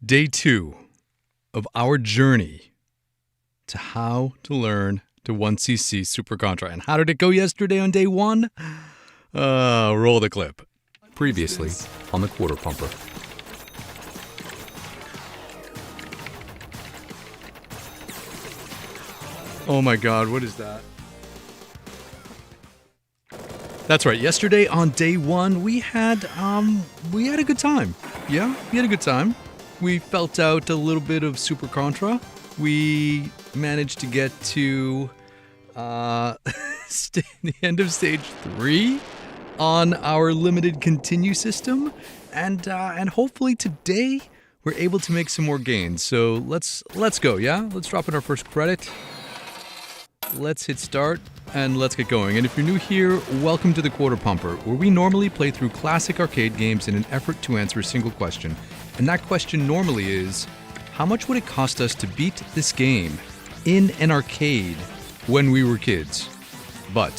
Day 2 of our journey to how to learn to 1cc Super Contra. And how did it go yesterday on day 1? Roll the clip. Previously on the Quarter Pumper. Oh my god, what is that? That's right, yesterday on day 1 we had a good time. Yeah, we had a good time. We felt out a little bit of Super Contra. We managed to get to the end of stage 3 on our limited continue system, and hopefully today we're able to make some more gains. So let's go, yeah? Let's drop in our first credit. Let's hit start and let's get going. And if you're new here, welcome to the Quarter Pumper, where we normally play through classic arcade games in an effort to answer a single question. And that question normally is, how much would it cost us to beat this game in an arcade when we were kids? But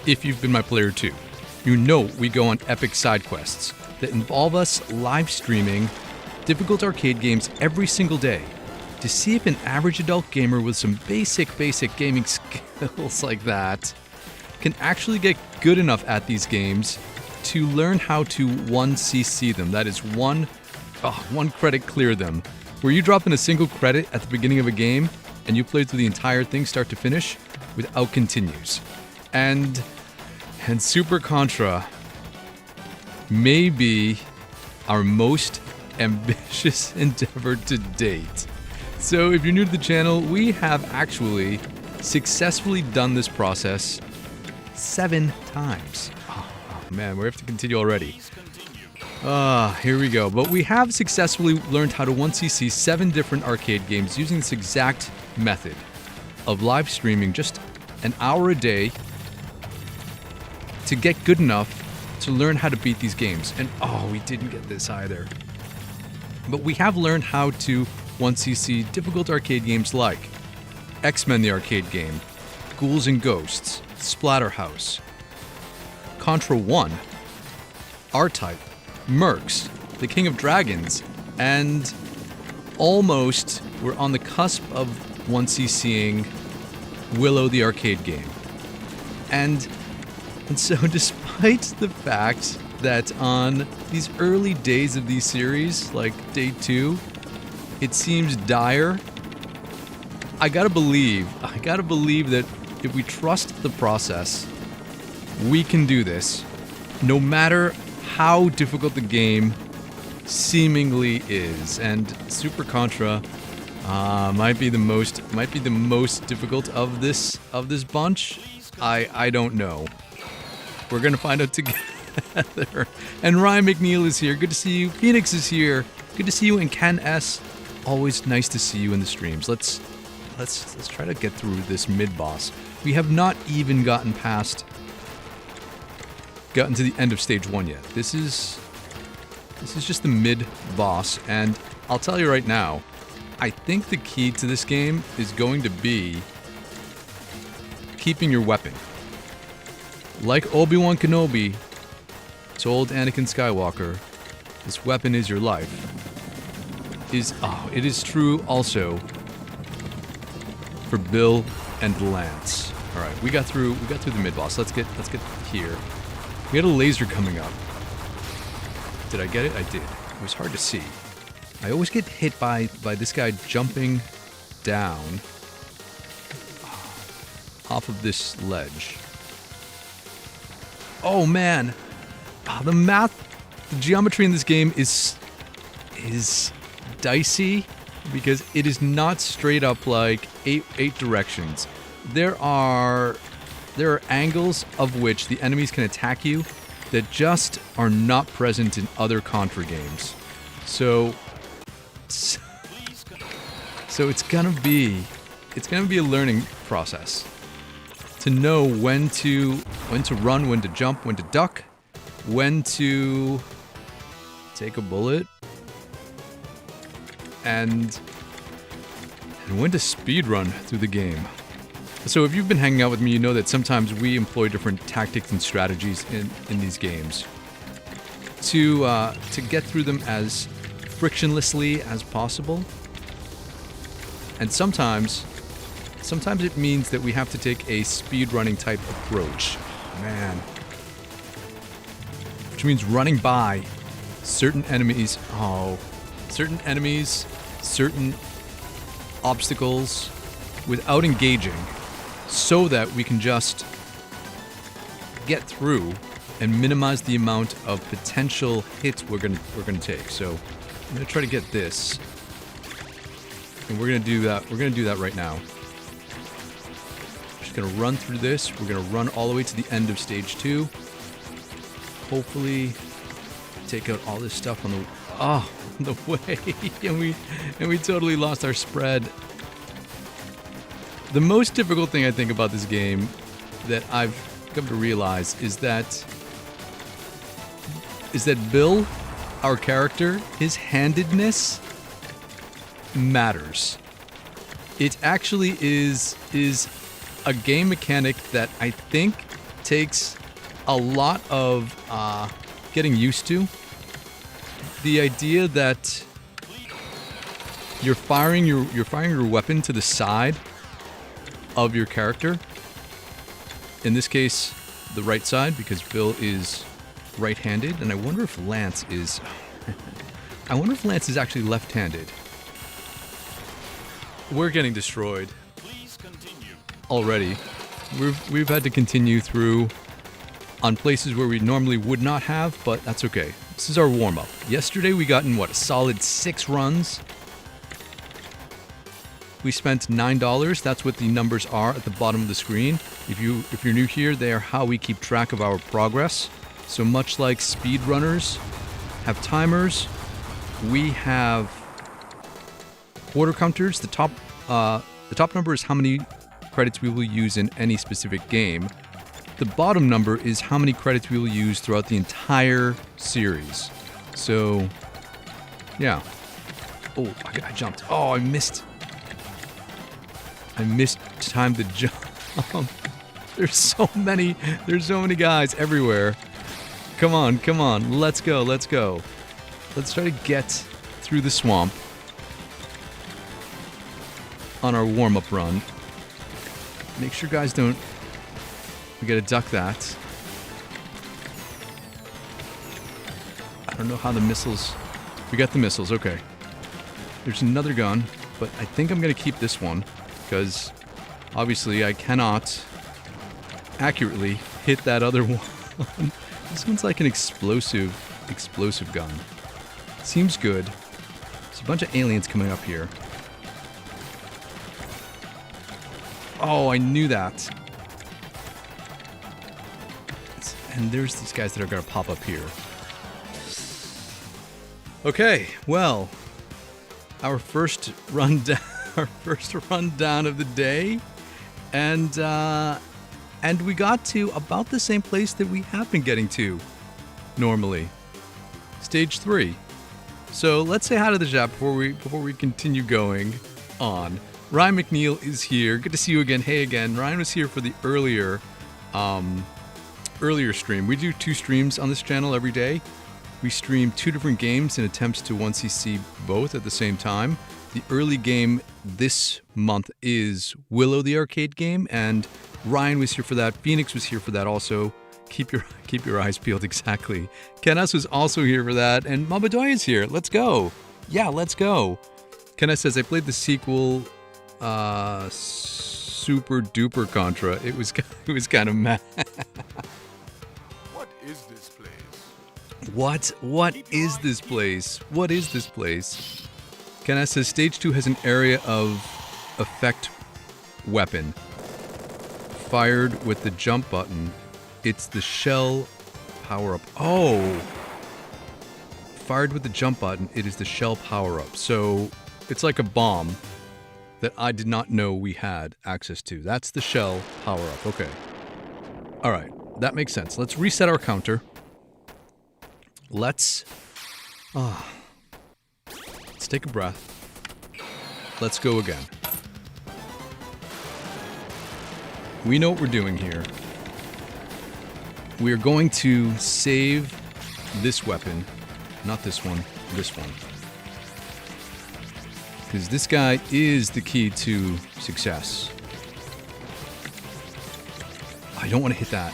if you've been my player too, you know we go on epic side quests that involve us live streaming difficult arcade games every single day to see if an average adult gamer with some basic gaming skills like that can actually get good enough at these games to learn how to 1cc them. That is one credit clear them. Where you drop in a single credit at the beginning of a game and you play through the entire thing start to finish without continues. And Super Contra may be our most ambitious endeavor to date. So if you're new to the channel, we have actually successfully done this process 7 times. Oh man, we have to continue already. Here we go. But we have successfully learned how to 1cc 7 different arcade games using this exact method of live streaming just an hour a day to get good enough to learn how to beat these games. And we didn't get this either. But we have learned how to 1cc difficult arcade games like X-Men the arcade game, Ghouls N Ghosts, Splatterhouse, Contra 1, R-Type, Mercs, the King of Dragons, and almost we're on the cusp of 1ccing Willow the arcade game. And so despite the fact that on these early days of these series, like day 2, it seems dire, I gotta believe that if we trust the process, we can do this, no matter how difficult the game seemingly is. And Super Contra might be the most difficult of this bunch. I don't know. We're gonna find out together. And Ryan McNeil is here. Good to see you. Phoenix is here. Good to see you. And Ken S. Always nice to see you in the streams. Let's try to get through this mid boss. We have not even gotten to the end of stage 1 yet. This is just the mid boss, and I'll tell you right now, I think the key to this game is going to be keeping your weapon. Like Obi-Wan Kenobi told Anakin Skywalker, this weapon is your life. It is true also for Bill and Lance. All right, we got through the mid boss. Let's get here. We had a laser coming up. Did I get it? I did. It was hard to see. I always get hit by this guy jumping down off of this ledge. Oh man, the geometry in this game is dicey because it is not straight up like eight directions. There are angles of which the enemies can attack you that just are not present in other Contra games. So it's gonna be a learning process to know when to run, when to jump, when to duck, when to take a bullet, and when to speed run through the game. So if you've been hanging out with me, you know that sometimes we employ different tactics and strategies in these games to get through them as frictionlessly as possible. And sometimes it means that we have to take a speedrunning type approach. Man. Which means running by certain enemies. Oh. Certain enemies, certain obstacles without engaging, so that we can just get through and minimize the amount of potential hits we're gonna take. So I'm gonna try to get this. And we're gonna do that. We're gonna do that right now. Just gonna run through this. We're gonna run all the way to the end of stage 2. Hopefully, take out all this stuff on the way, and we totally lost our spread. The most difficult thing I think about this game that I've come to realize is that Bill, our character, his handedness matters. It actually is a game mechanic that I think takes a lot of getting used to. The idea that you're firing your weapon to the side of your character. In this case, the right side, because Bill is right-handed, and I wonder if Lance is actually left-handed. We're getting destroyed already. We've had to continue through on places where we normally would not have, but that's okay. This is our warm-up. Yesterday we got in, a solid 6 runs. We spent $9. That's what the numbers are at the bottom of the screen. If you're new here, they are how we keep track of our progress. So much like speedrunners have timers, we have quarter counters. The top number is how many credits we will use in any specific game. The bottom number is how many credits we will use throughout the entire series. So, yeah. Oh, I jumped. Oh, I missed time to jump. There's so many guys everywhere. Come on. Let's go. Let's try to get through the swamp on our warm-up run. Make sure guys don't... We gotta duck that. I don't know how the missiles... We got the missiles, okay. There's another gun, but I think I'm gonna keep this one, because obviously I cannot accurately hit that other one. This one's like an explosive gun. Seems good. There's a bunch of aliens coming up here. Oh, I knew that. And there's these guys that are going to pop up here. Okay, well, our first rundown of the day, and we got to about the same place that we have been getting to normally, stage 3. So let's say hi to the chat before we continue going on. Ryan McNeil is here. Good to see you again. Hey again. Ryan was here for the earlier stream. We do 2 streams on this channel every day. We stream 2 different games in attempts to 1cc both at the same time. The early game this month is Willow the arcade game, and Ryan was here for that. Phoenix was here for that also. Keep your eyes peeled, exactly. Kenas was also here for that, and Mabadoy is here. Let's go. Yeah, let's go. Kenas says, I played the sequel, Super Duper Contra. It was kind of mad. What is this place? What is this place? What is this place? Kenas says, stage 2 has an area of effect weapon. Fired with the jump button. It's the shell power-up. Oh! Fired with the jump button, it is the shell power-up. So, it's like a bomb that I did not know we had access to. That's the shell power-up. Okay. Alright, that makes sense. Let's reset our counter. Let's take a breath. Let's go again. We know what we're doing here. We are going to save this weapon. Not this one, this one. Because this guy is the key to success. I don't want to hit that.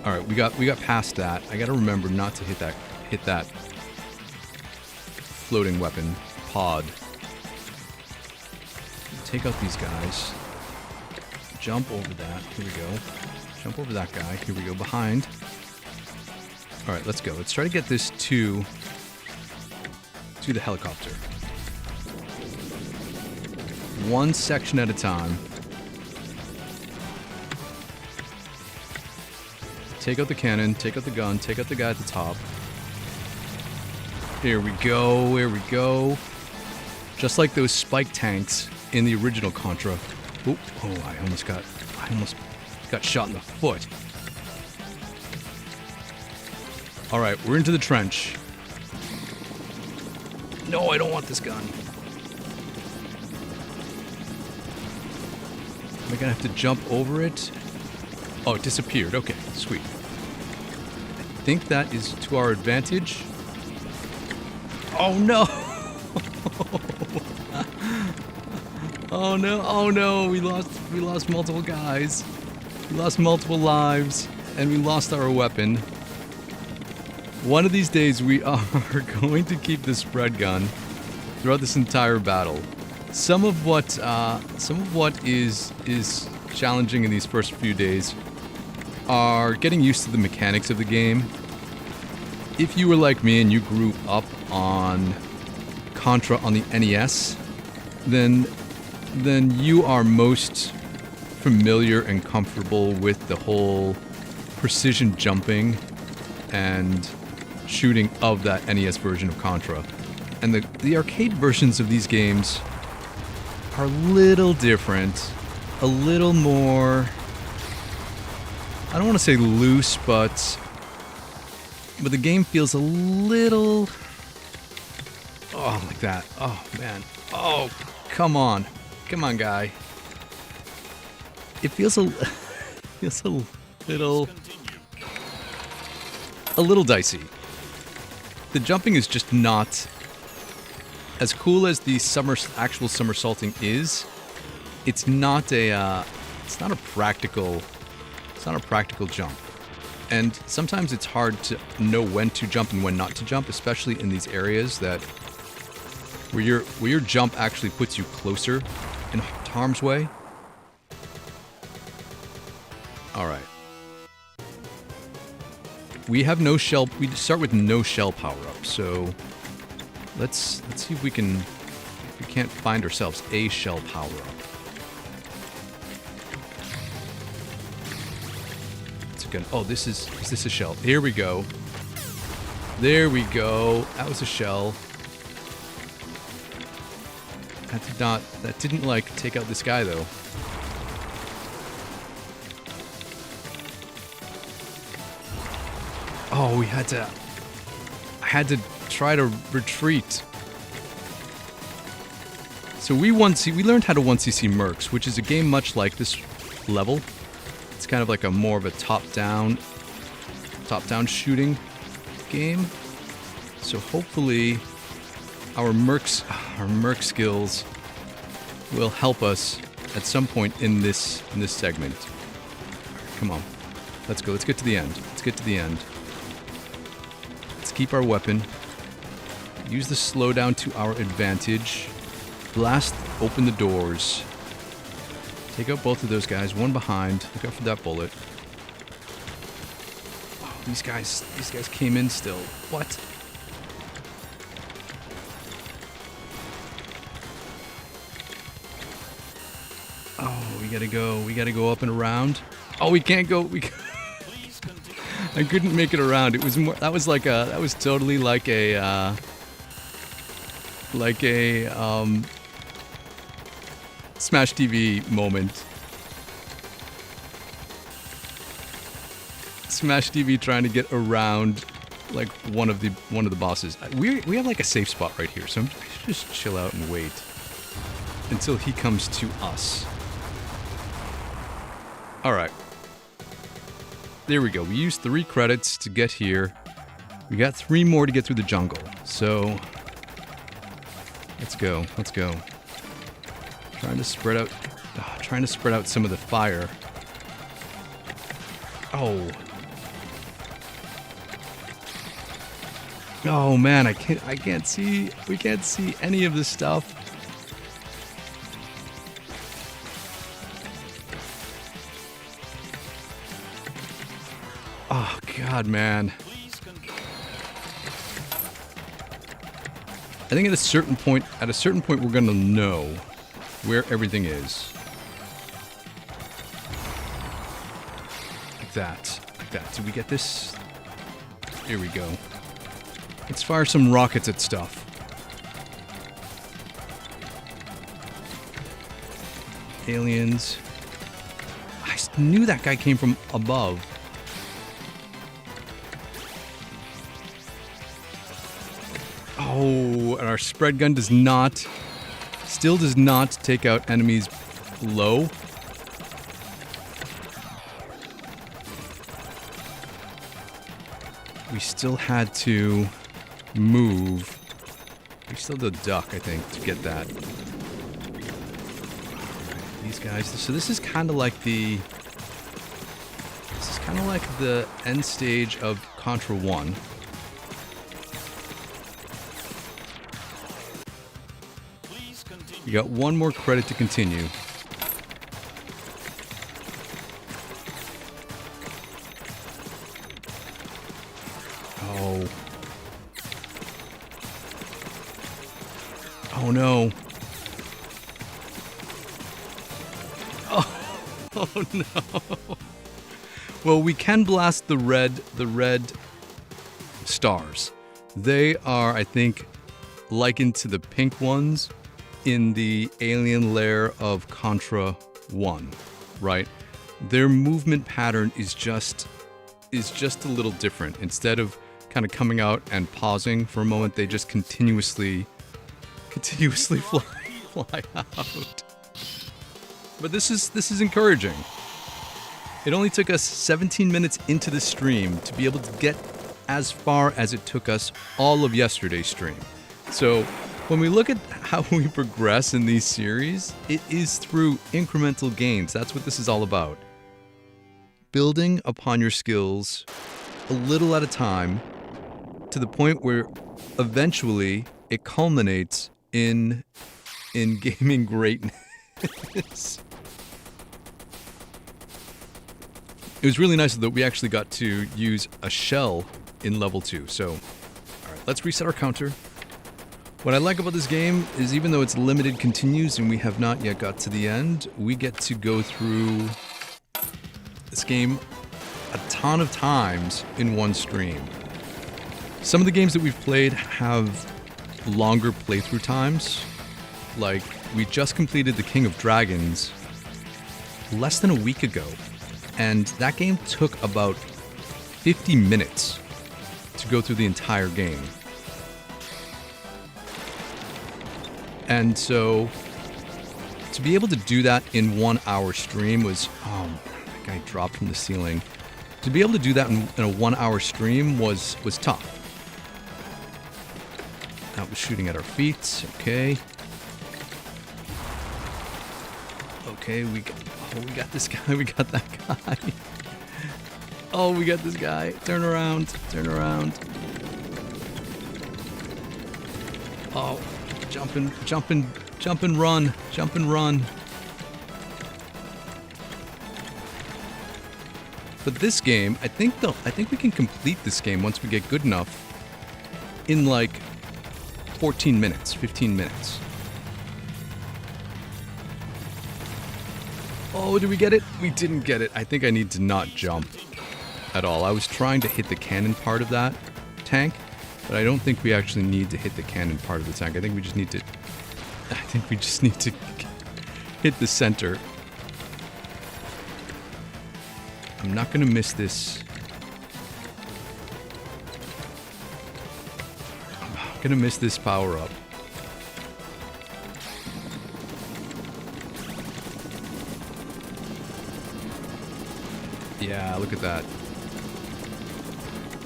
All right, we got past that. I got to remember not to hit that floating weapon pod. Take out these guys. Jump over that. Here we go. Jump over that guy. Here we go. Behind. All right, let's go. Let's try to get this to the helicopter. One section at a time. Take out the cannon, take out the gun, take out the guy at the top. Here we go, here we go. Just like those spike tanks in the original Contra. Oh, I almost got shot in the foot. All right, we're into the trench. No, I don't want this gun. Am I gonna have to jump over it? Oh, it disappeared. Okay, sweet. I think that is to our advantage. Oh no! Oh no! Oh no! We lost multiple guys. We lost multiple lives, and we lost our weapon. One of these days, we are going to keep the spread gun throughout this entire battle. Some of what is challenging in these first few days are getting used to the mechanics of the game. If you were like me and you grew up on Contra on the NES, then you are most familiar and comfortable with the whole precision jumping and shooting of that NES version of Contra. And the arcade versions of these games are a little different, a little more, I don't want to say loose, but the game feels a little, oh, like that. Oh, man. Oh, come on. Come on, guy. It feels a little dicey. The jumping is just not as cool as the actual somersaulting is. It's not a practical jump. And sometimes it's hard to know when to jump and when not to jump, especially in these areas where your jump actually puts you closer in harm's way. All right. We have no shell. We start with no shell power up. So let's see if we can't find ourselves a shell power up. It's good. Oh, is this a shell? Here we go. There we go. That was a shell. That didn't like take out this guy though. Oh, I had to try to retreat. So we learned how to 1cc Mercs, which is a game much like this level. It's kind of like more of a top-down shooting game. So hopefully our Merc skills will help us at some point in this segment. Come on. Let's go. Let's get to the end. Let's get to the end. Let's keep our weapon. Use the slowdown to our advantage. Blast open the doors. Take out both of those guys. One behind. Look out for that bullet. Oh, these guys came in still. What? Oh, we gotta go up and around. Oh, we can't go. I couldn't make it around. It was more. That was totally like a Smash TV moment. Smash TV trying to get around like one of the bosses. We have like a safe spot right here, so I should just chill out and wait until he comes to us. All right. There we go. We used 3 credits to get here. We got 3 more to get through the jungle. So Let's go. Let's go. Trying to spread out. Trying to spread out some of the fire. Oh. Oh man, I can't see. We can't see any of this stuff. Oh god, man. I think at a certain point we're gonna know where everything is. Like that. Like that. Did we get this? Here we go. Let's fire some rockets at stuff. Aliens. I knew that guy came from above. Oh, and our spread gun still does not take out enemies low. We still had to move. We still had to duck, I think, to get that. Alright, these guys. So this is kind of like the end stage of Contra 1. You got one more credit to continue. Oh. Oh no. Oh no. Well, we can blast the red stars. They are, I think, likened to the pink ones in the alien lair of Contra 1, right? Their movement pattern is just a little different. Instead of kind of coming out and pausing for a moment, they just continuously fly out. But this is encouraging. It only took us 17 minutes into the stream to be able to get as far as it took us all of yesterday's stream. So when we look at how we progress in these series, it is through incremental gains. That's what this is all about. Building upon your skills a little at a time to the point where eventually it culminates in gaming greatness. It was really nice that we actually got to use a shell in level 2. So, all right, let's reset our counter. What I like about this game is even though it's limited continues and we have not yet got to the end, we get to go through this game a ton of times in one stream. Some of the games that we've played have longer playthrough times. Like, we just completed The King of Dragons less than a week ago, and that game took about 50 minutes to go through the entire game. And so, to be able to do that in 1 hour stream was, oh, that guy dropped from the ceiling. To be able to do that in a 1 hour stream was tough. That was shooting at our feet, okay. Okay, we got this guy, we got that guy. Oh, we got this guy. Turn around, turn around. Oh. Jump and run. Jump and run. But this game, I think we can complete this game once we get good enough in like 14 minutes, 15 minutes. Oh, did we get it? We didn't get it. I think I need to not jump at all. I was trying to hit the cannon part of that tank, but I don't think we actually need to hit the cannon part of the tank. I think we just need to hit the center. I'm not going to miss this. I'm not going to miss this power up. Yeah, look at that.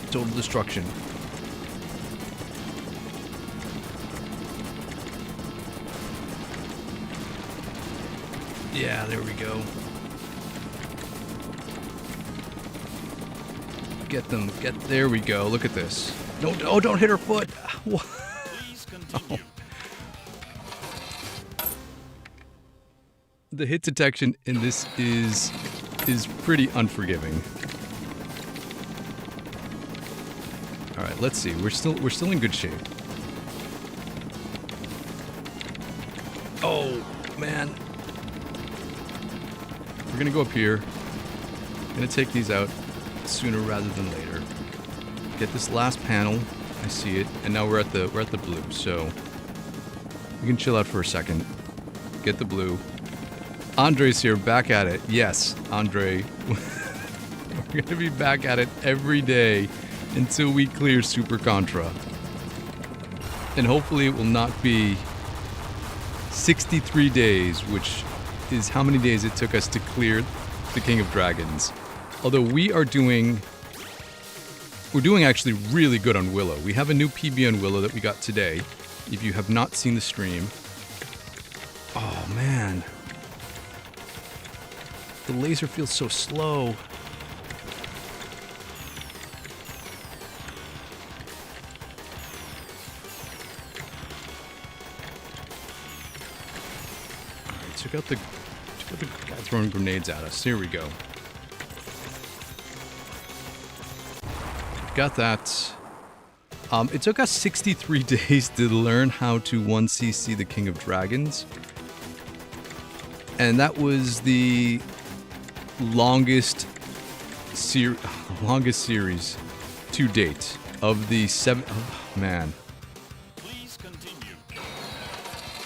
Total destruction. Yeah, there we go. Get them. There we go. Look at this. No, oh, don't hit her foot. Please continue. The hit detection in this is pretty unforgiving. All right, let's see. We're still in good shape. Oh, man. We're gonna go up here. Gonna take these out sooner rather than later. Get this last panel. I see it, and now we're at the blue. So we can chill out for a second. Get the blue. Andre's here, back at it. Yes, Andre. We're gonna be back at it every day until we clear Super Contra. And hopefully it will not be 63 days, which is how many days it took us to clear the King of Dragons. Although we're doing actually really good on Willow. We have a new PB on Willow that we got today. If you have not seen the stream. Oh man. The laser feels so slow. Alright, took out the guy throwing grenades at us. Here we go. Got that. It took us 63 days to learn how to 1cc the King of Dragons. And that was the longest series to date of the 7. Oh, man. Please continue.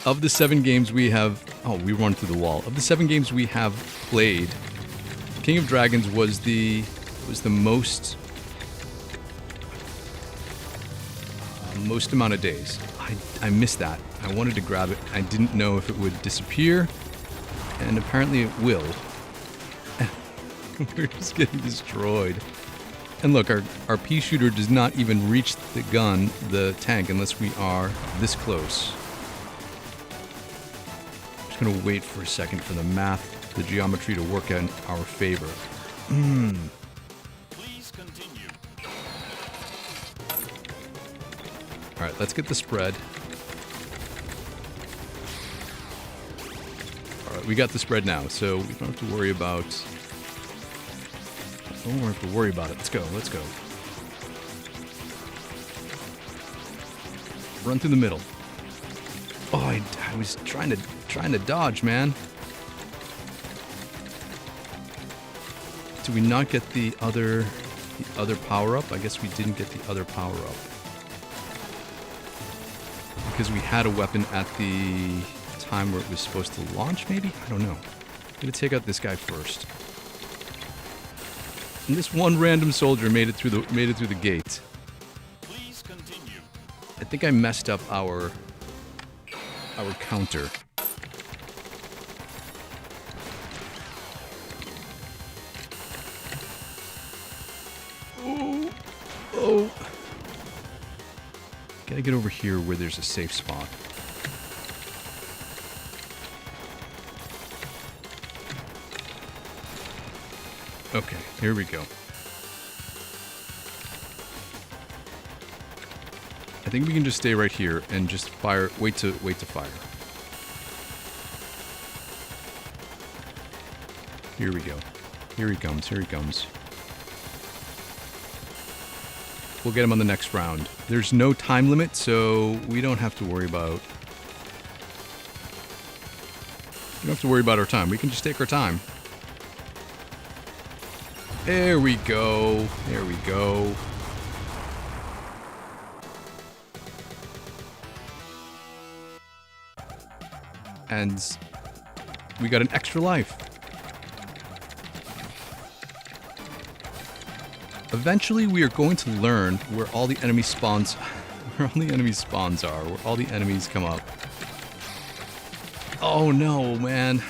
Of the 7 games we have. Oh, we run through the wall. Of the 7 games we have played, King of Dragons was the most amount of days. I missed that. I wanted to grab it. I didn't know if it would disappear, and apparently it will. We're just getting destroyed. And look, our pea shooter does not even reach the tank, unless we are this close. Just gonna wait for a second for the math, the geometry to work in our favor. Please continue. All right, let's get the spread. All right, we got the spread now, so we don't have to worry about. Don't have to worry about it. Let's go. Let's go. Run through the middle. Oh, I was trying to dodge, man. Did we not get the other power up? I guess we didn't get the other power up. Because we had a weapon at the time where it was supposed to launch, maybe? I don't know. I'm gonna take out this guy first. And this one random soldier made it through the gate. Please continue. I think I messed up our counter. Oh. Gotta get over here where there's a safe spot. Okay, here we go. I think we can just stay right here and just fire. Wait to fire. Here we go. Here he comes. Here he comes. We'll get him on the next round. There's no time limit, so we don't have to worry about. We don't have to worry about our time. We can just take our time. There we go. There we go. And we got an extra life. Eventually, we are going to learn where all the enemy spawns, are, where all the enemies come up. Oh no, man.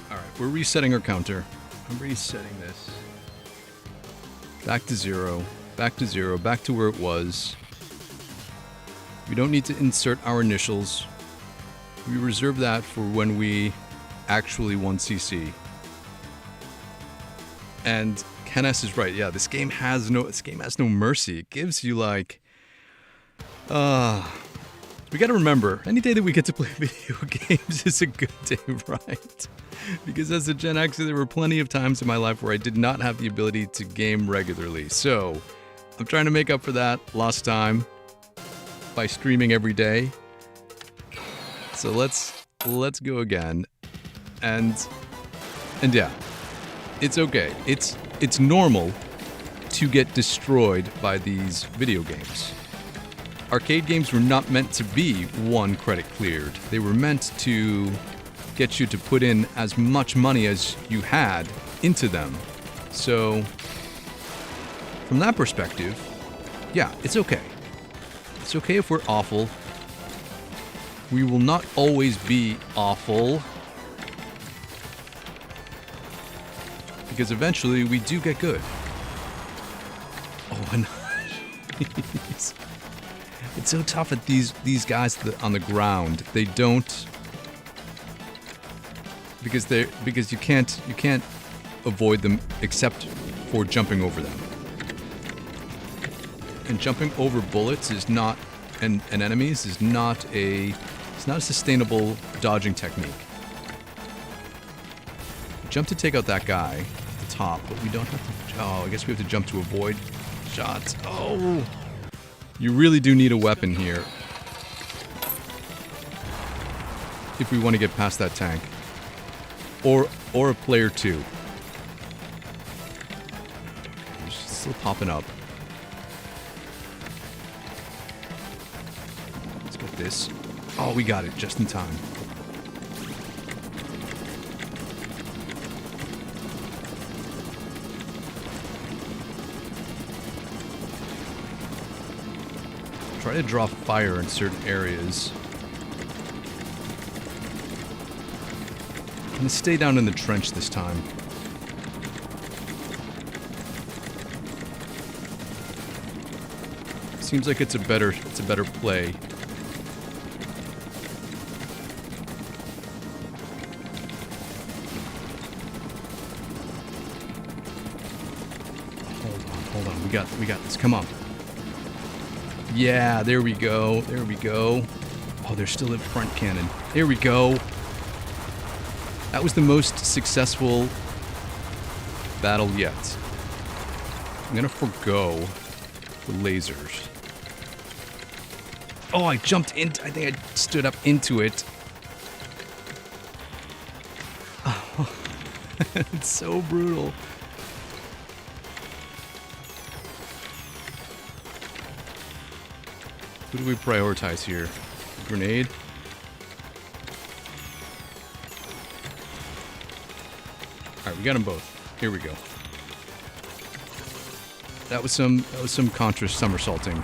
Alright, We're resetting our counter. I'm resetting this. Back to 0. Back to 0. Back to where it was. We don't need to insert our initials. We reserve that for when we actually won CC. And Ken S is right. Yeah, this game has no mercy. It gives you like we got to remember, any day that we get to play video games is a good day, right? Because as a Gen X, there were plenty of times in my life where I did not have the ability to game regularly. So, I'm trying to make up for that lost time by streaming every day. So let's go again. And yeah, it's okay. It's normal to get destroyed by these video games. Arcade games were not meant to be one credit cleared. They were meant to get you to put in as much money as you had into them. So, from that perspective, yeah, it's okay. It's okay if we're awful. We will not always be awful. Because eventually we do get good. Oh, and it's so tough at these guys on the ground. They don't, because you can't avoid them except for jumping over them. And jumping over bullets is not and enemies is not a sustainable dodging technique. Jump to take out that guy at the top, but we don't have to. Oh, I guess we have to jump to avoid shots. Oh. You really do need a weapon here if we want to get past that tank. Or a player 2. It's still popping up. Let's get this. Oh, we got it just in time. Try to draw fire in certain areas. I'm gonna stay down in the trench this time. Seems like it's a better play. Hold on. We got this. Come on. Yeah, there we go. There we go. Oh, they're still in front cannon. There we go. That was the most successful battle yet. I'm gonna forgo the lasers. Oh, I jumped in. I think I stood up into it. Oh, it's so brutal. Who do we prioritize here? Grenade? Alright, we got them both. Here we go. That was some Contra somersaulting.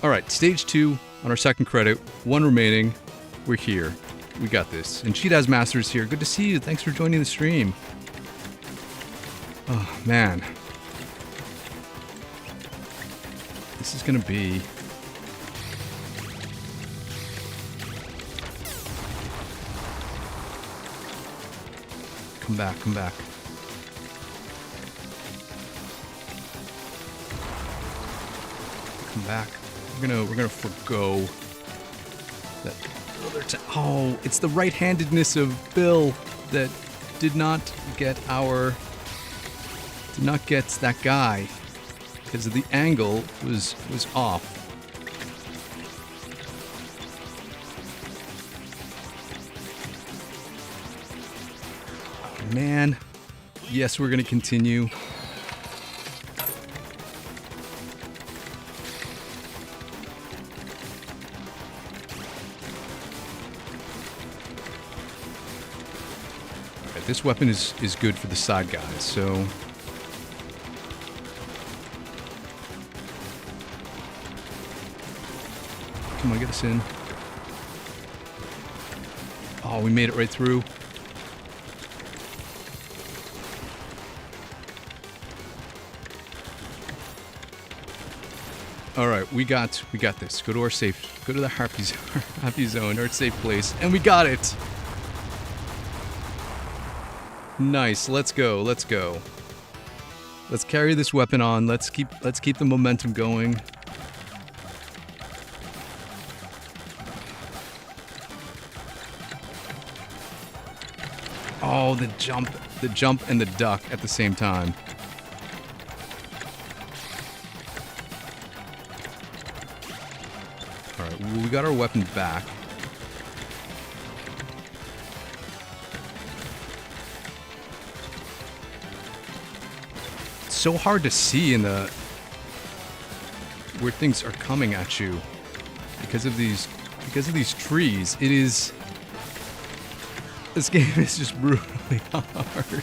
Alright, stage 2 on our second credit. 1 remaining. We're here. We got this. And Cheetah's Masters here. Good to see you. Thanks for joining the stream. Oh, man. This is gonna be... Come back, come back. Come back. We're gonna forgo that other oh, it's the right-handedness of Bill that did not get that guy. Because the angle was off. Oh, man. Yes, we're going to continue. Alright, this weapon is good for the side guys, so... Come on, get us in. Oh, we made it right through. All right, we got this. Go to our safe. Go to the happy zone, our safe place, and we got it. Nice. Let's go. Let's go. Let's carry this weapon on. Let's keep the momentum going. Oh, the jump and the duck at the same time. All right, well, we got our weapon back. It's so hard to see in the where things are coming at you because of these trees. It is. This game is just brutally hard.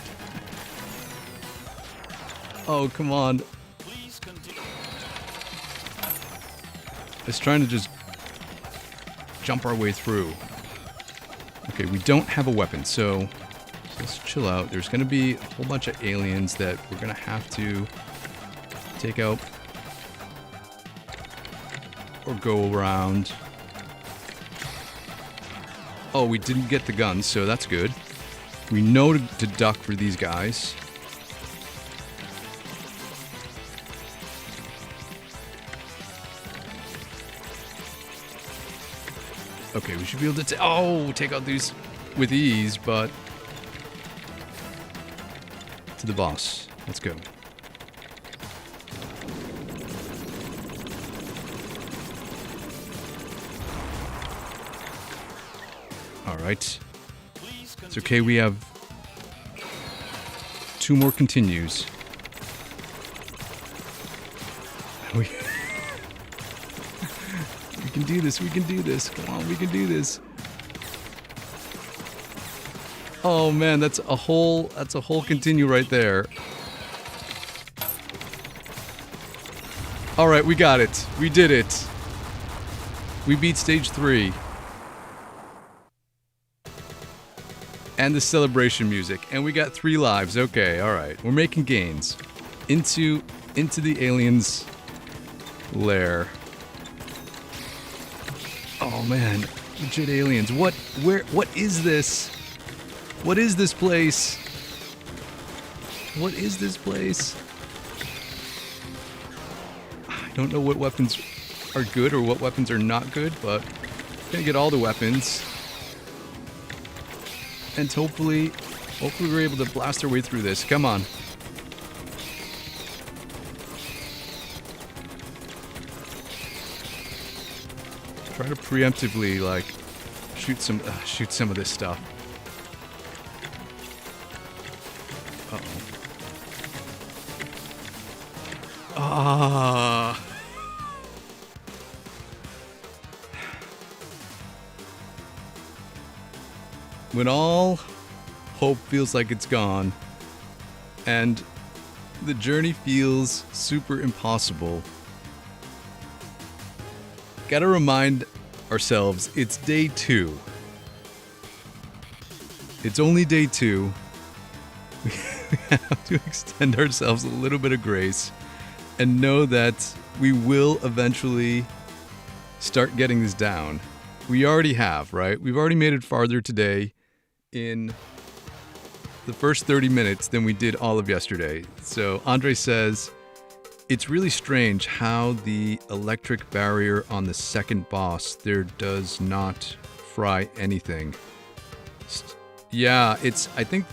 Oh, come on. Please continue. It's trying to just jump our way through. Okay, we don't have a weapon, so let's chill out. There's going to be a whole bunch of aliens that we're going to have to take out or go around. Oh, we didn't get the guns, so that's good. We know to duck for these guys. Okay, we should be able to take out these with ease, but to the boss. Let's go. All right. It's okay, we have 2 more continues. We can do this, we can do this. Come on, we can do this. Oh man, that's a whole continue right there. All right, we got it. We did it. We beat stage 3. And the celebration music, and we got 3 lives. Okay, all right, we're making gains into the aliens' lair. Oh man, legit aliens. What is this? What is this place? What is this place? I don't know what weapons are good or what weapons are not good, but I'm gonna get all the weapons. And hopefully we're able to blast our way through this. Come on. Try to preemptively, like, shoot some of this stuff. Uh-oh. Ah. When all hope feels like it's gone, and the journey feels super impossible, gotta remind ourselves it's day 2. It's only day 2. We have to extend ourselves a little bit of grace and know that we will eventually start getting this down. We already have, right? We've already made it farther today in the first 30 minutes than we did all of yesterday. So Andre says, it's really strange how the electric barrier on the second boss there does not fry anything. Yeah, I think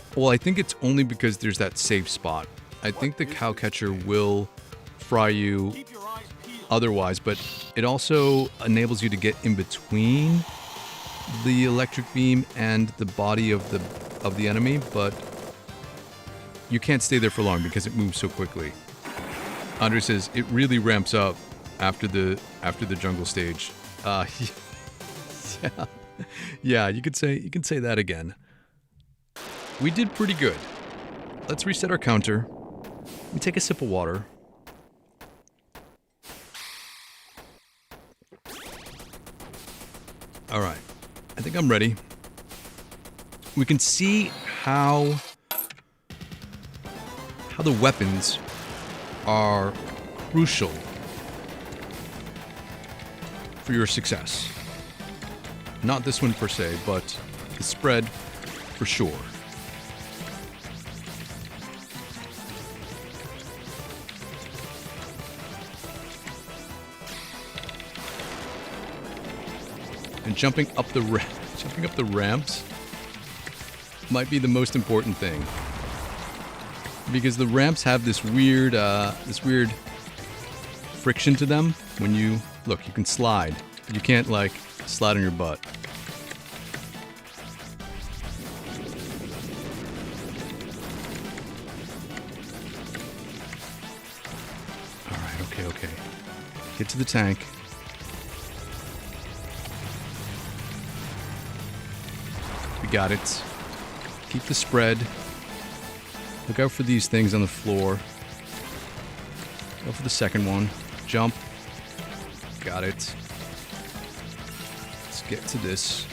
it's only because there's that safe spot. I think the cowcatcher will fry you otherwise, but it also enables you to get in between the electric beam and the body of the enemy, but you can't stay there for long because it moves so quickly. Andre says it really ramps up after the jungle stage. Yeah, you could say that again. We did pretty good. Let's reset our counter. Let me take a sip of water. All right. I think I'm ready. we can see how the weapons are crucial for your success. Not this one per se, but the spread for sure. And jumping up the ramps might be the most important thing, because the ramps have this weird friction to them. When you look, you can slide. You can't like slide on your butt. All right, okay. Get to the tank. We got it. Keep the spread. Look out for these things on the floor. Go for the second one. Jump. Got it. Let's get to this.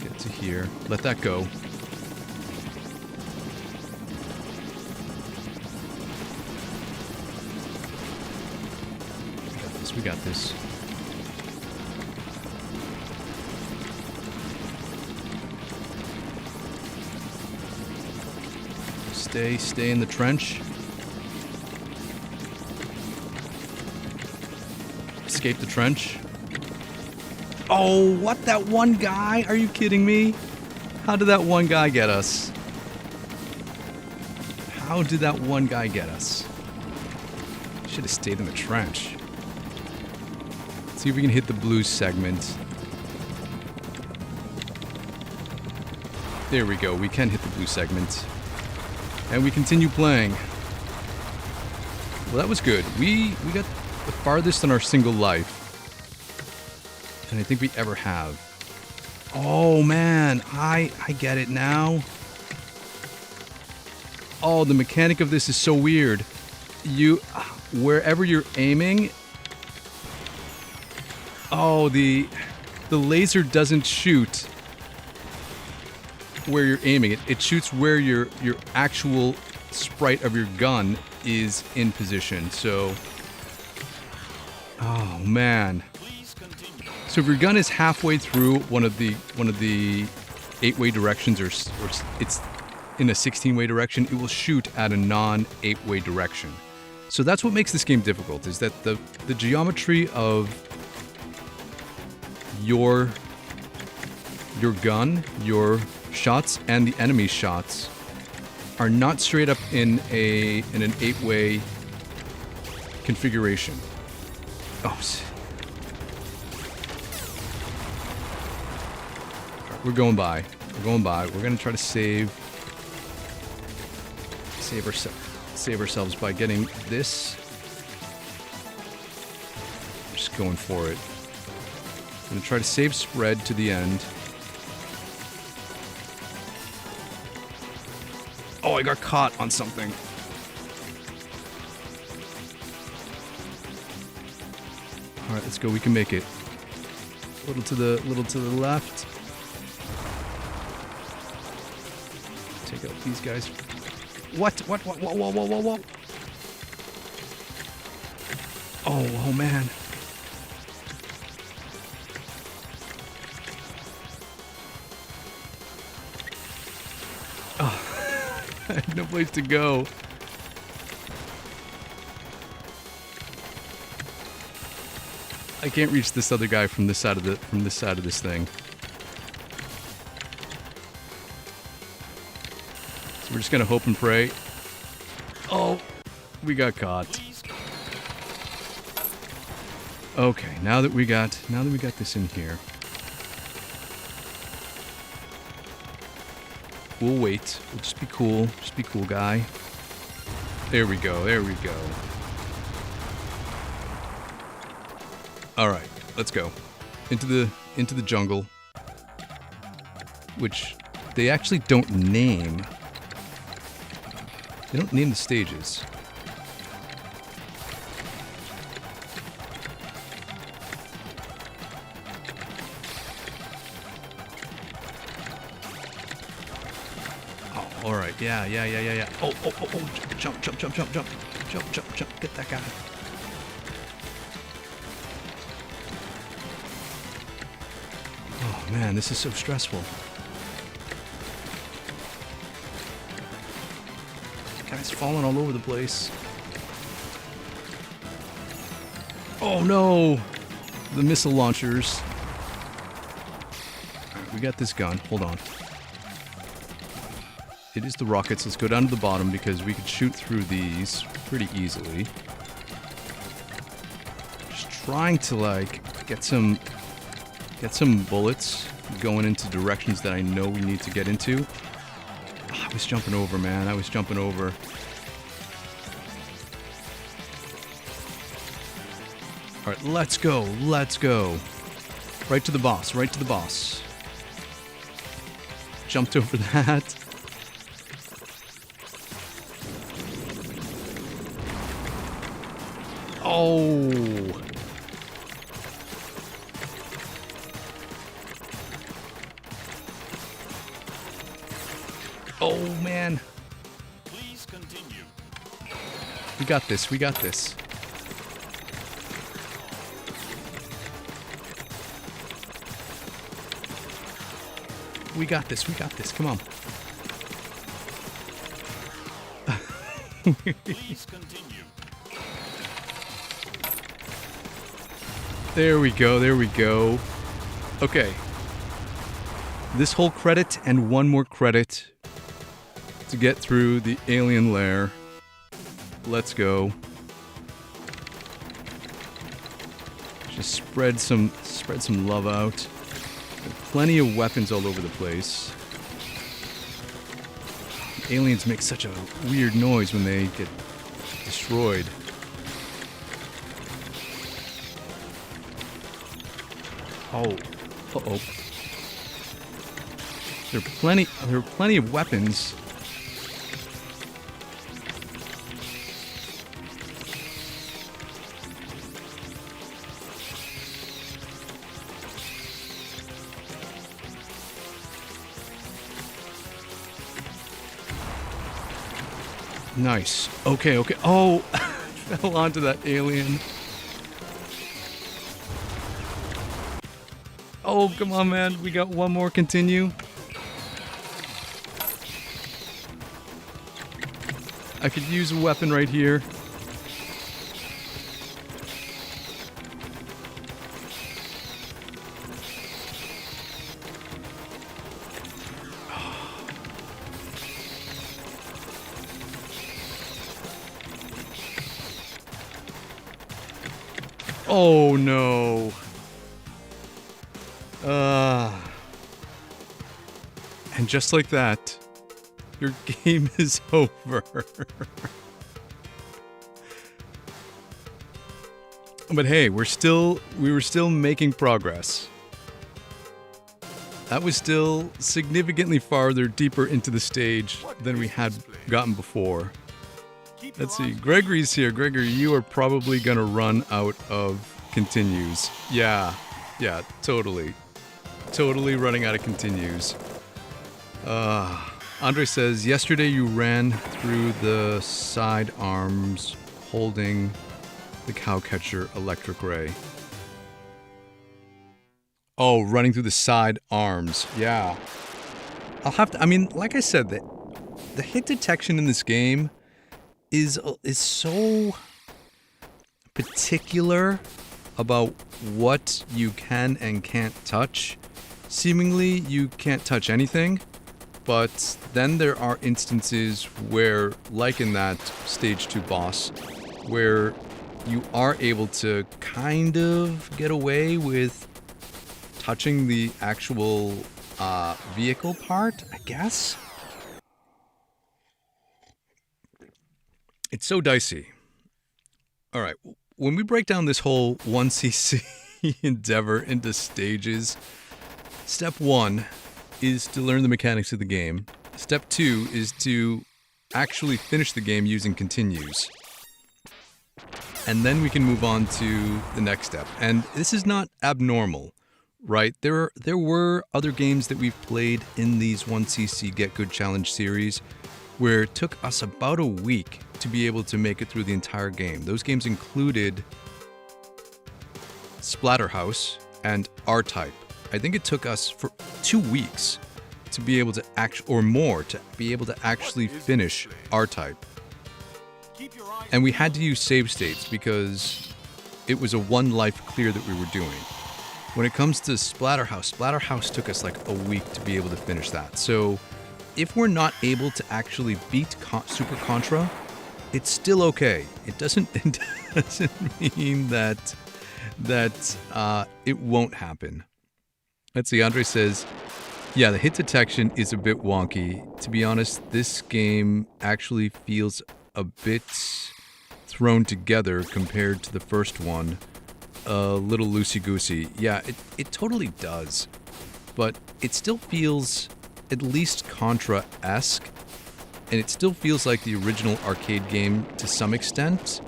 Get to here. Let that go. We got this. Stay in the trench. Escape the trench. Oh, what? That one guy? Are you kidding me? How did that one guy get us? How did that one guy get us? Should have stayed in the trench. Let's see if we can hit the blue segment. There we go. We can hit the blue segment. And we continue playing. Well, that was good. We got the farthest in our single life than I think we ever have. Oh, man. I get it now. Oh, the mechanic of this is so weird. Wherever you're aiming... Oh, the laser doesn't shoot where you're aiming. It shoots where your actual sprite of your gun is in position. So, oh man. So if your gun is halfway through one of the 8-way directions, or it's in a 16-way direction, it will shoot at a non-8-way direction. So that's what makes this game difficult, is that the geometry of your gun, your shots, and the enemy shots are not straight up in an 8-way configuration. Oh, we're going by. We're gonna try to save ourselves by getting this. Just going for it. I'm gonna try to save spread to the end. Oh, I got caught on something. All right, let's go. We can make it. A little to the left. Take out these guys. What? Whoa. Oh man. Oh. I have no place to go. I can't reach this other guy from this side of this thing. So we're just gonna hope and pray. Oh, we got caught. Okay, now that we got this in here, we'll wait. We'll just be cool. Just be cool, guy. There we go. All right, let's go into the jungle, which they actually don't name. They don't name the stages. all right. Yeah. Oh. Jump. Get that guy. Oh, man, this is so stressful. Guy's falling all over the place. Oh, no. The missile launchers. All right, we got this gun. Hold on. It is the rockets. Let's go down to the bottom because we could shoot through these pretty easily. Just trying to, like, get some bullets going into directions that I know we need to get into. I was jumping over, man. I was jumping over. All right, let's go. Right to the boss. Jumped over that. Oh. Oh, man. Please continue. We got this. We got this. Come on. Please continue. There we go. Okay. This whole credit and one more credit to get through the alien lair. Let's go. Just spread some love out. Plenty of weapons all over the place. Aliens make such a weird noise when they get destroyed. Oh. Uh-oh. There are plenty of weapons. Nice. Okay. Oh, fell onto that alien. Oh, come on, man. We got one more continue. I could use a weapon right here. Oh, no. And just like that, your game is over. But hey, we were still making progress. That was still significantly farther deeper into the stage than we had gotten before. Let's see, Gregory's here. Gregory, you are probably gonna run out of continues. Yeah, totally. Totally running out of continues. Andre says, yesterday you ran through the side arms holding the cowcatcher electric ray. Oh, running through the side arms. Yeah. I'll have to, I mean, like I said, the hit detection in this game is so particular about what you can and can't touch. Seemingly, you can't touch anything, but then there are instances where, like in that Stage 2 boss, where you are able to kind of get away with touching the actual vehicle part, I guess? It's so dicey. All right, when we break down this whole 1cc endeavor into stages, step 1 is to learn the mechanics of the game. Step 2 is to actually finish the game using continues. And then we can move on to the next step. And this is not abnormal. right? There were other games that we've played in these 1cc Get Good Challenge series where it took us about a week to be able to make it through the entire game. Those games included Splatterhouse and R-Type. I think it took us for 2 weeks to be able to or more to be able to actually finish R-Type. And we had to use save states because it was a one life clear that we were doing. When it comes to Splatterhouse took us like a week to be able to finish that. So if we're not able to actually beat Super Contra, it's still okay. It doesn't mean that it won't happen. Let's see, Andre says, yeah, the hit detection is a bit wonky. To be honest, this game actually feels a bit thrown together compared to the first one. A little loosey-goosey. Yeah, it totally does. But it still feels at least Contra-esque, and it still feels like the original arcade game to some extent.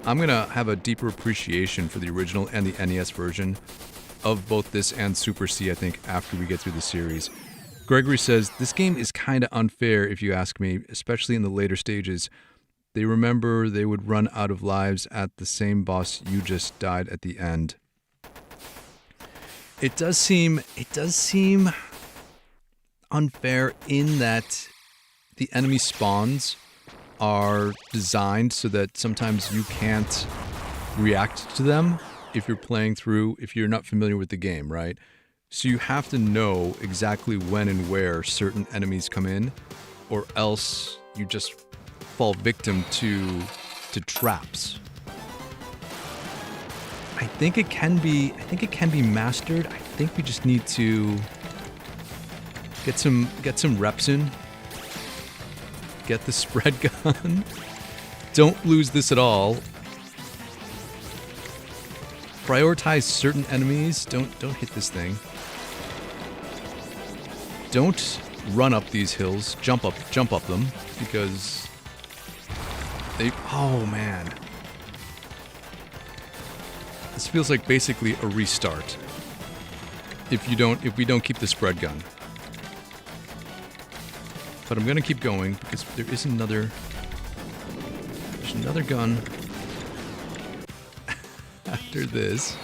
I'm going to have a deeper appreciation for the original and the NES version of both this and Super C, I think, after we get through the series. Gregory says, this game is kind of unfair if you ask me, especially in the later stages. They remember they would run out of lives at the same boss you just died at the end. It does seem unfair in that the enemy spawns are designed so that sometimes you can't react to them if you're not familiar with the game, right? So you have to know exactly when and where certain enemies come in, or else you just fall victim to traps. I think it can be mastered. I think we just need to get some reps in. Get the spread gun. Don't lose this at all. Prioritize certain enemies. Don't hit this thing. Don't run up these hills. Jump up them because oh man. This feels like basically a restart. If we don't keep the spread gun. But I'm gonna keep going because there's another gun after this.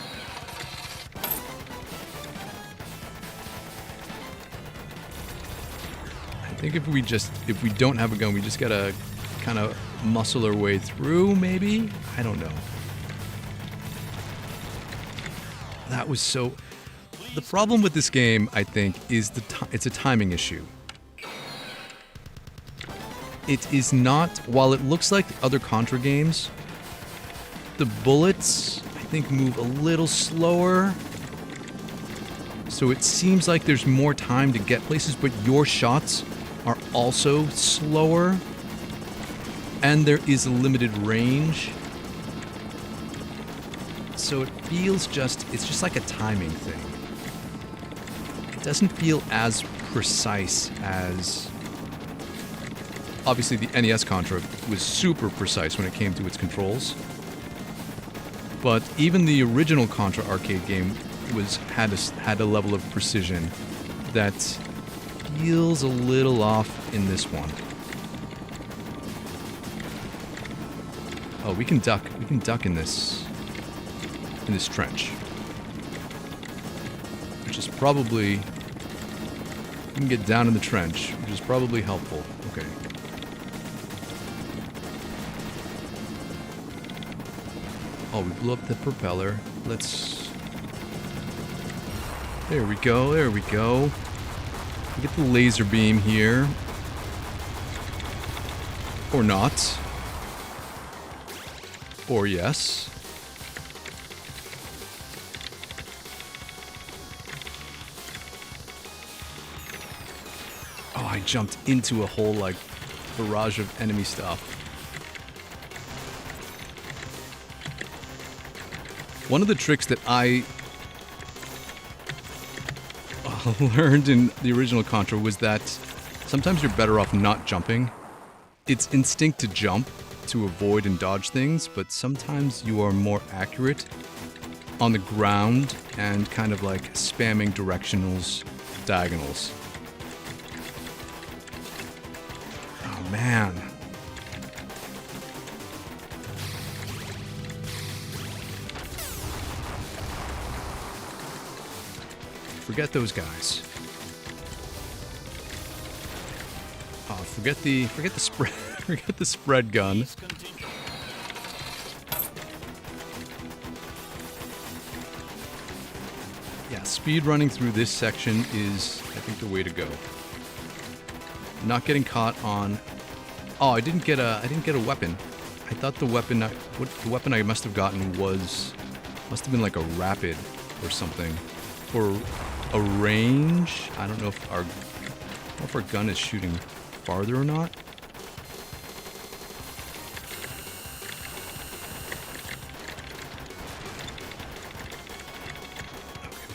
I think if we don't have a gun, we just gotta kind of muscle our way through, maybe? I don't know. That was so... The problem with this game, I think, is it's a timing issue. It is not... While it looks like the other Contra games, the bullets, I think, move a little slower. So it seems like there's more time to get places, but your shots are also slower. And there is a limited range. So it feels it's just like a timing thing. It doesn't feel as precise as... Obviously the NES Contra was super precise when it came to its controls. But even the original Contra arcade game had a level of precision that feels a little off in this one. Oh, we can duck in this trench. Which is probably... We can get down in the trench, which is probably helpful. Okay. Oh, we blew up the propeller. Let's... There we go, there we go. We get the laser beam here. Or not. Or yes. Oh, I jumped into a whole, like, barrage of enemy stuff. One of the tricks that I learned in the original Contra was that sometimes you're better off not jumping. It's instinct to jump to avoid and dodge things, but sometimes you are more accurate on the ground and kind of like spamming diagonals. Oh man. Forget those guys. Oh, forget the spread forget the spread gun. Please continue. Yeah, speed running through this section is, I think, the way to go. Not getting caught on. Oh, I didn't get a weapon. I thought the weapon I must have gotten must have been like a rapid or something, or a range. I don't know if our gun is shooting farther or not.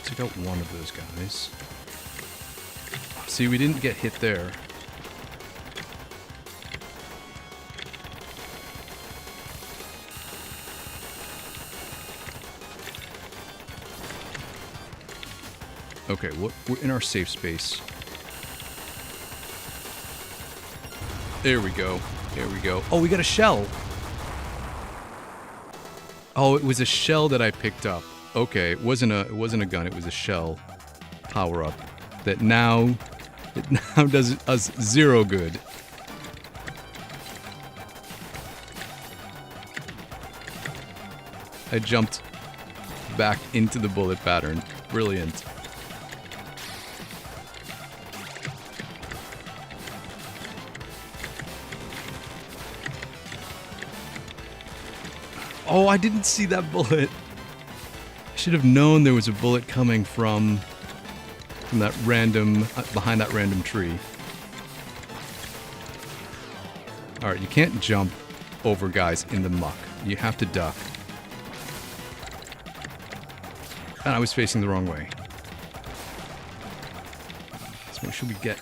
Took out one of those guys. See, we didn't get hit there. Okay, we're in our safe space. There we go. There we go. Oh, we got a shell. Oh, it was a shell that I picked up. Okay, it wasn't a gun. It was a shell power up that now does us 0 good. I jumped back into the bullet pattern. Brilliant. Oh, I didn't see that bullet. I should have known there was a bullet coming from that random, behind that random tree. Alright, you can't jump over guys in the muck. You have to duck. And I was facing the wrong way. So make sure we get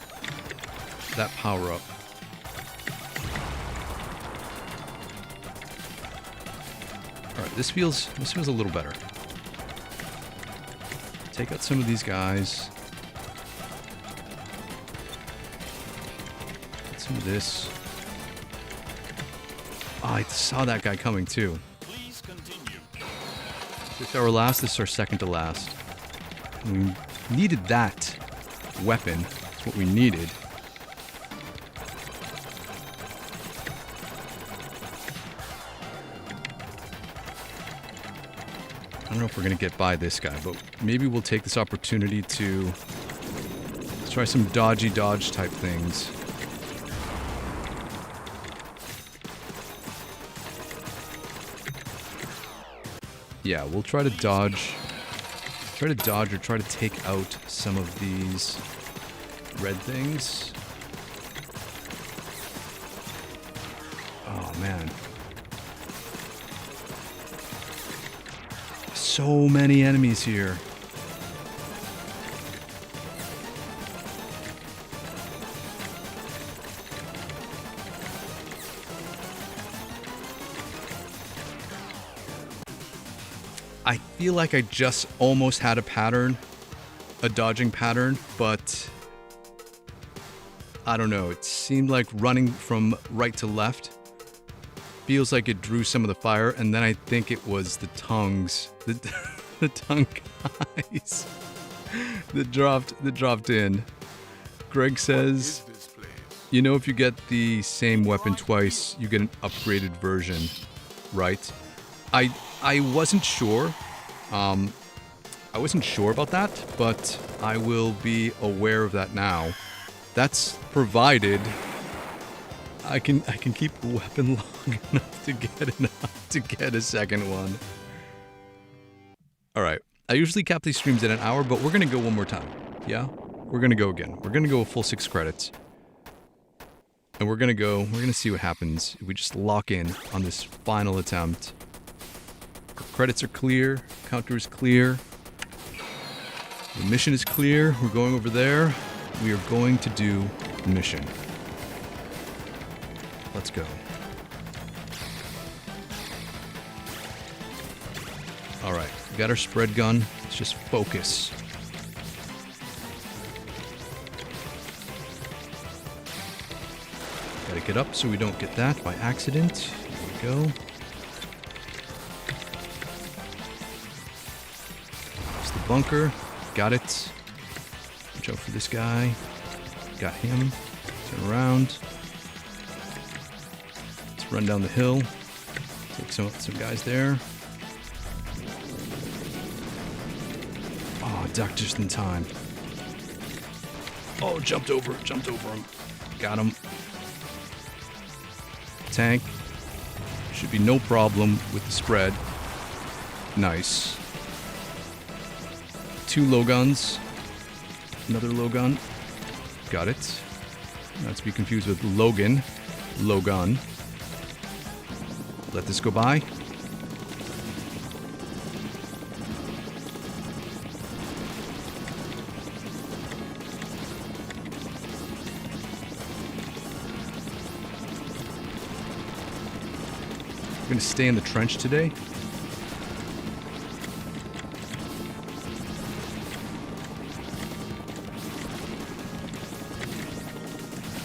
that power up. Alright, this feels a little better. Take out some of these guys. Get some of this. Oh, I saw that guy coming too. Please continue. This is our last, this is our second to last. We needed that weapon. That's what we needed. I don't know if we're going to get by this guy, but maybe we'll take this opportunity to try some dodgy dodge type things. Yeah, we'll try to dodge or try to take out some of these red things. Oh, man. So many enemies here. I feel like I just almost had a dodging pattern, but I don't know. It seemed like running from right to left feels like it drew some of the fire, and then I think it was the tongues, the tongue guys that dropped in. Greg says, you know, if you get the same weapon twice, you get an upgraded version, right? I wasn't sure. I wasn't sure about that, but I will be aware of that now. That's provided I can keep the weapon long enough to get a second one. All right. I usually cap these streams at an hour, but we're gonna go one more time. Yeah, we're gonna go again. We're gonna go a full 6 credits, and we're gonna see what happens if we just lock in on this final attempt. The credits are clear. Counter is clear. The mission is clear. We're going over there. We are going to do the mission. Let's go. Alright, We got our spread gun. Let's just focus. Gotta get up so we don't get that by accident. Here we go. It's the bunker. Got it. Watch out for this guy. Got him. Turn around. Let's run down the hill. Take some guys there. Oh, ducked just in time. Oh, jumped over him. Got him. Tank. Should be no problem with the spread. Nice. 2 low guns. Another low gun. Got it. Not to be confused with Logan. Low gun. Let this go by. We're going to stay in the trench today.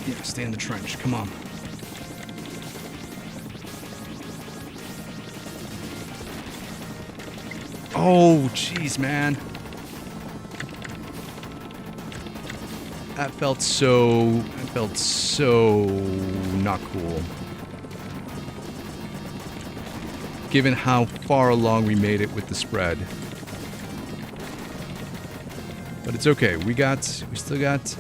Yeah, stay in the trench. Come on. Oh, jeez, man. That felt so not cool. Given how far along we made it with the spread. But it's okay. We still got...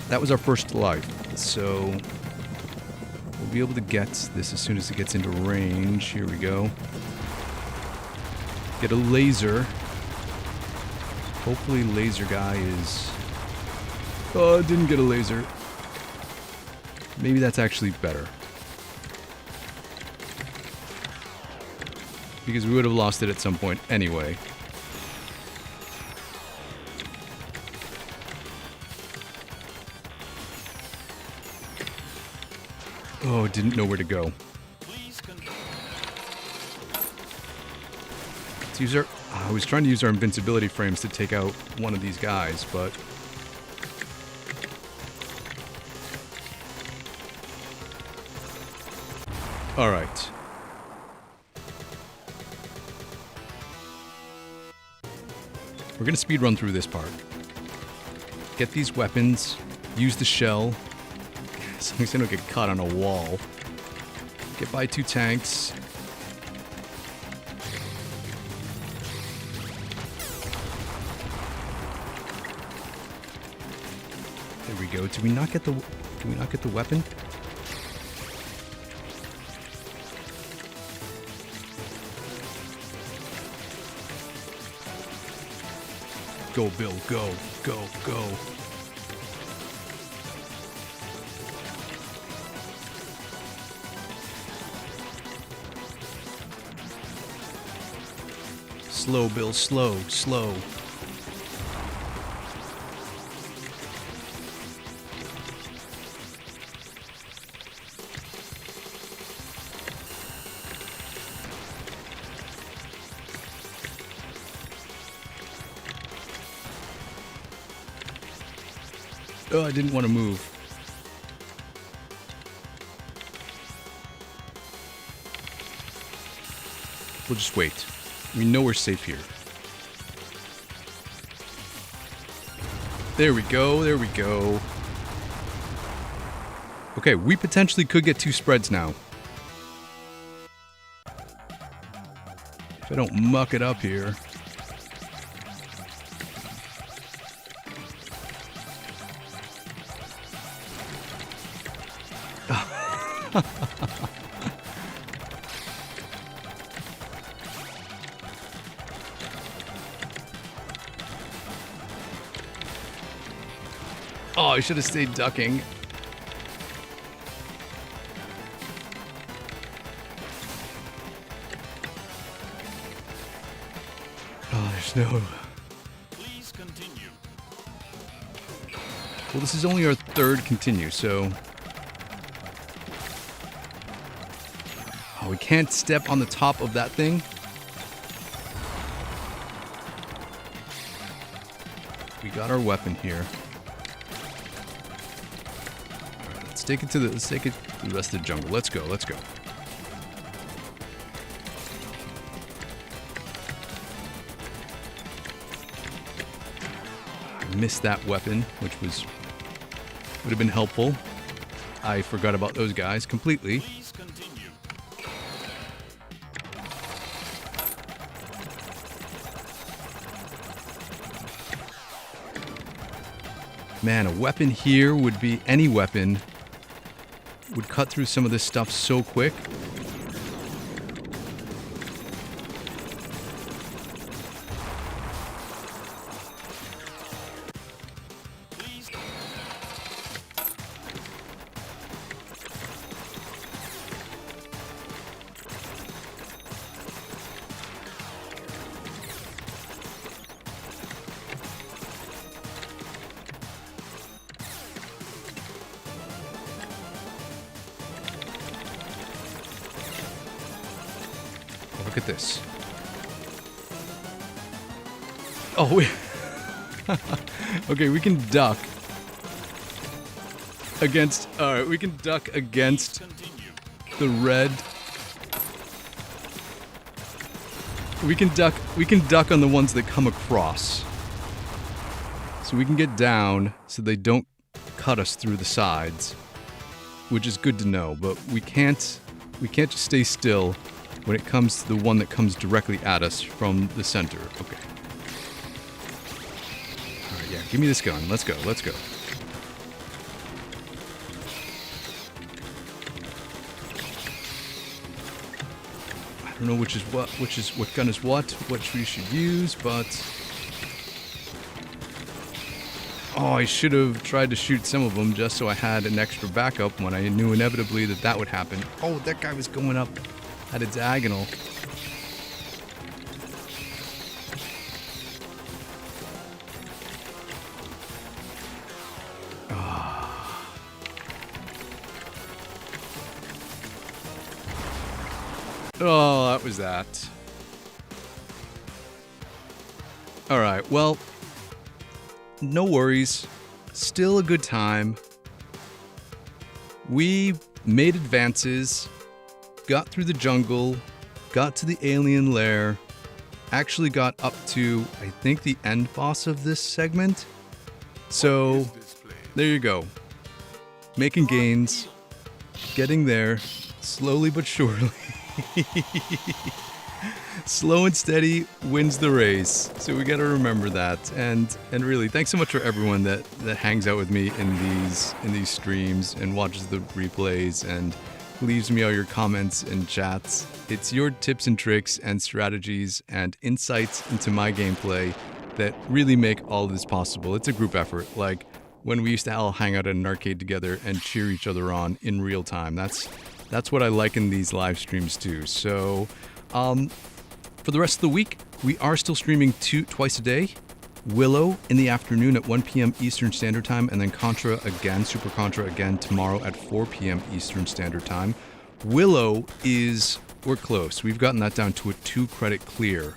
That was our first life. So we'll be able to get this as soon as it gets into range. Here we go. Get a laser. Hopefully laser guy is... Oh, didn't get a laser. Maybe that's actually better. Because we would have lost it at some point anyway. Oh, didn't know where to go. Let's use our... I was trying to use our invincibility frames to take out one of these guys, but... Alright. We're gonna speed run through this part. Get these weapons. Use the shell. Something's gonna get caught on a wall. Get by 2 tanks. There we go. Did we not get the weapon? Go, Bill. Go. Go. Go. Slow, Bill. Slow. Slow. Oh, I didn't want to move. We'll just wait. We know we're safe here. There we go. There we go. Okay, we potentially could get 2 spreads now. If I don't muck it up here. Oh, I should have stayed ducking. Oh, there's no... Please continue. Well, this is only our 3rd continue, so... Oh, we can't step on the top of that thing? We got our weapon here. All right, let's take it to the rest of the jungle. Let's go. Let's go. Missed that weapon, which would have been helpful. I forgot about those guys completely. Please continue. Man, a weapon here would be any weapon would cut through some of this stuff so quick. Please. Look at this. Oh, wait. Okay, we can duck against. All right, we can duck against Continue. the red. We can duck. We can duck on the ones that come across. So we can get down so they don't cut us through the sides, which is good to know. But we can't. We can't just stay still when it comes to the one that comes directly at us from the center. Okay. All right, yeah, give me this gun. Let's go, let's go. I don't know which gun is what we should use, but... Oh, I should have tried to shoot some of them just so I had an extra backup when I knew inevitably that would happen. Oh, that guy was going up at a diagonal. Oh, that was that. Alright, well, no worries. Still a good time. We made advances. Got through the jungle, got to the alien lair, actually got up to, I think, the end boss of this segment. So, there you go. Making gains, getting there, slowly but surely. Slow and steady wins the race. So we gotta remember that. And really, thanks so much for everyone that hangs out with me in these streams and watches the replays and leaves me all your comments and chats. It's your tips and tricks and strategies and insights into my gameplay that really make all of this possible. It's a group effort, like when we used to all hang out at an arcade together and cheer each other on in real time. That's what I like in these live streams too. So, for the rest of the week, we are still streaming twice a day. Willow in the afternoon at 1 p.m. Eastern Standard Time, and then Contra again, Super Contra again tomorrow at 4 p.m. Eastern Standard Time. Willow we're close. We've gotten that down to a 2-credit clear.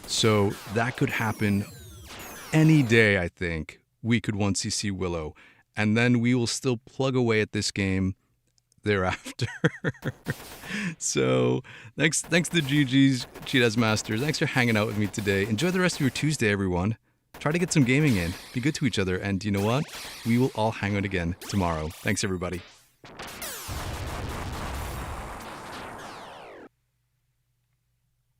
So that could happen any day, I think. We could 1cc Willow. And then we will still plug away at this game thereafter. So thanks to the GG's, Cheetahs Masters. Thanks for hanging out with me today. Enjoy the rest of your Tuesday, everyone. Try to get some gaming in. Be good to each other. And you know what? We will all hang out again tomorrow. Thanks, everybody.